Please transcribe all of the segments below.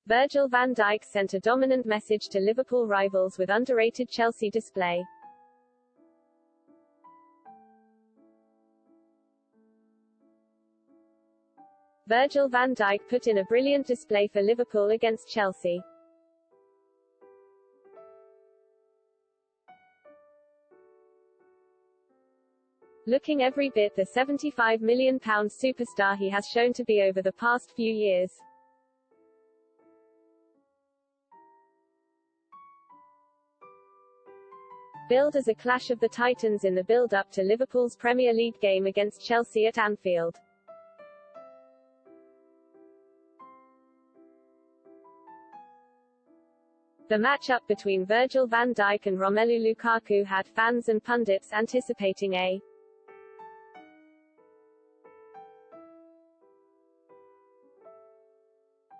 Virgil van Dijk sent a dominant message to Liverpool rivals with underrated Chelsea display. Virgil van Dijk put in a brilliant display for Liverpool against Chelsea. Looking every bit the £75 million superstar he has shown to be over the past few years. Billed as a clash of the Titans in the build-up to Liverpool's Premier League game against Chelsea at Anfield. The matchup between Virgil van Dijk and Romelu Lukaku had fans and pundits anticipating a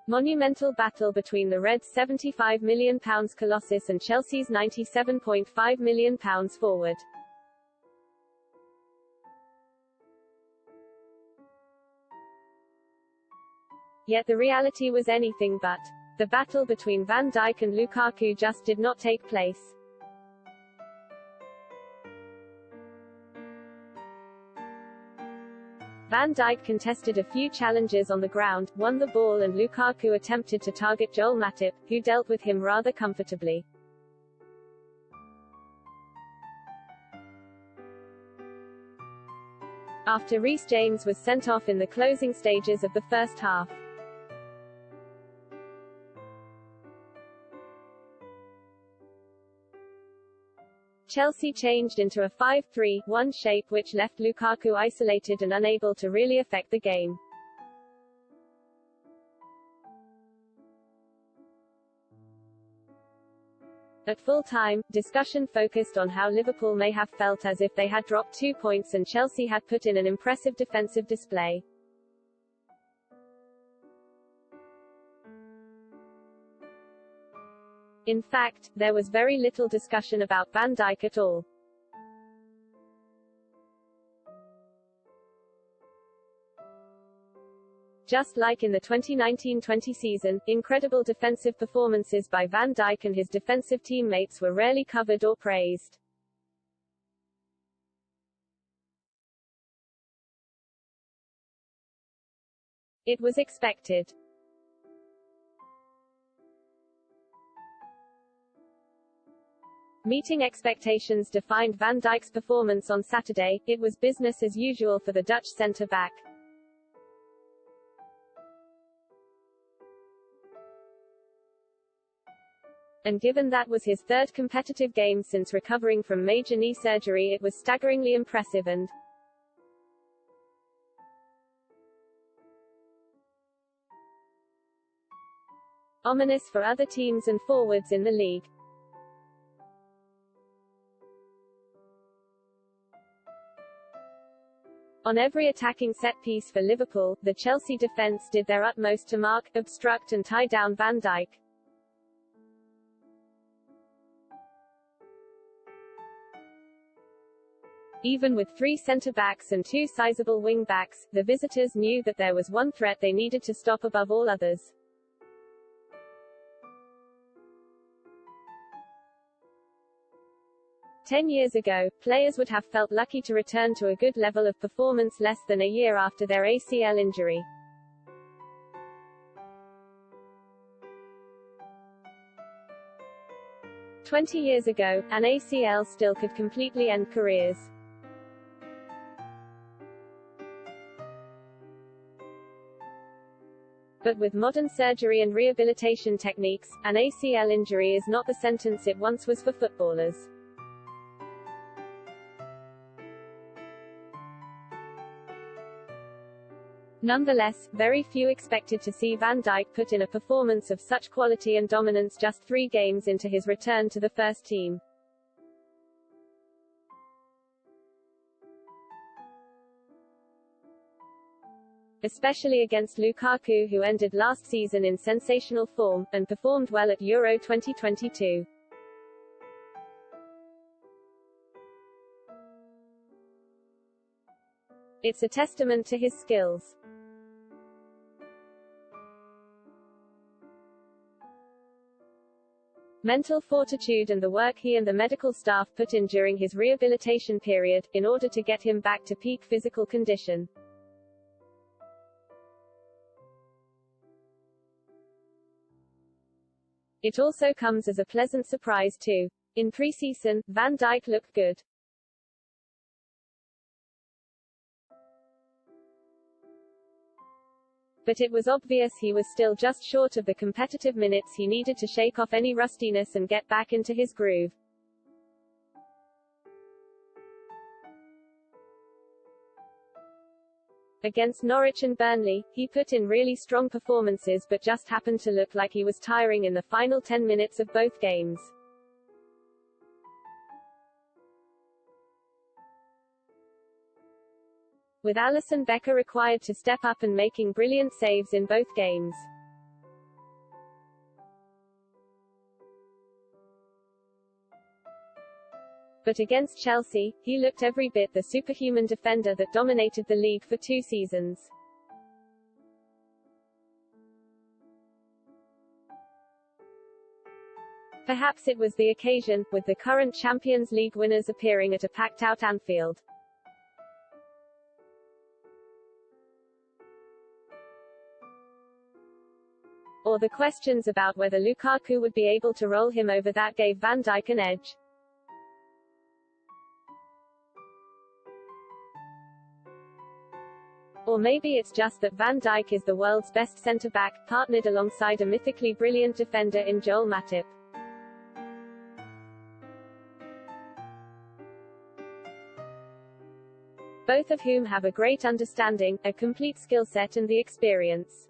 monumental battle between the Reds' £75 million colossus and Chelsea's £97.5 million forward. Yet the reality was anything but. The battle between Van Dijk and Lukaku just did not take place. Van Dijk contested a few challenges on the ground, won the ball, and Lukaku attempted to target Joel Matip, who dealt with him rather comfortably. After Reece James was sent off in the closing stages of the first half, Chelsea changed into a 5-3-1 shape which left Lukaku isolated and unable to really affect the game. At full time, discussion focused on how Liverpool may have felt as if they had dropped 2 points and Chelsea had put in an impressive defensive display. In fact, there was very little discussion about Van Dijk at all. Just like in the 2019-20 season, incredible defensive performances by Van Dijk and his defensive teammates were rarely covered or praised. It was expected. Meeting expectations defined Van Dijk's performance on Saturday. It was business as usual for the Dutch centre-back. And given that was his third competitive game since recovering from major knee surgery, it was staggeringly impressive and ominous for other teams and forwards in the league. On every attacking set-piece for Liverpool, the Chelsea defence did their utmost to mark, obstruct and tie down Van Dijk. Even with 3 centre-backs and 2 sizable wing-backs, the visitors knew that there was one threat they needed to stop above all others. "10 years ago, players would have felt lucky to return to a good level of performance less than a year after their ACL injury. "20 years ago, an ACL still could completely end careers. But with modern surgery and rehabilitation techniques, an ACL injury is not the sentence it once was for footballers. Nonetheless, very few expected to see Van Dijk put in a performance of such quality and dominance just 3 games into his return to the first team. Especially against Lukaku, who ended last season in sensational form, and performed well at Euro 2022. It's a testament to his skills. mental fortitude and the work he and the medical staff put in during his rehabilitation period, in order to get him back to peak physical condition. It also comes as a pleasant surprise too. In pre-season, Van Dijk looked good. But it was obvious he was still just short of the competitive minutes he needed to shake off any rustiness and get back into his groove. Against Norwich and Burnley, he put in really strong performances but just happened to look like he was tiring in the final 10 minutes of both games. With Alisson Becker required to step up and making brilliant saves in both games. But against Chelsea, he looked every bit the superhuman defender that dominated the league for 2 seasons. Perhaps it was the occasion, with the current Champions League winners appearing at a packed-out Anfield. Or the questions about whether Lukaku would be able to roll him over that gave Van Dijk an edge. Or maybe it's just that Van Dijk is the world's best centre-back, partnered alongside a mythically brilliant defender in Joel Matip. Both of whom have a great understanding, a complete skill set and the experience.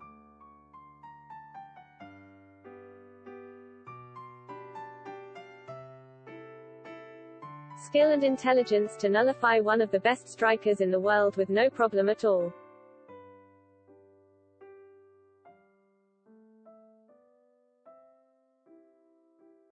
Skill and intelligence to nullify one of the best strikers in the world with no problem at all.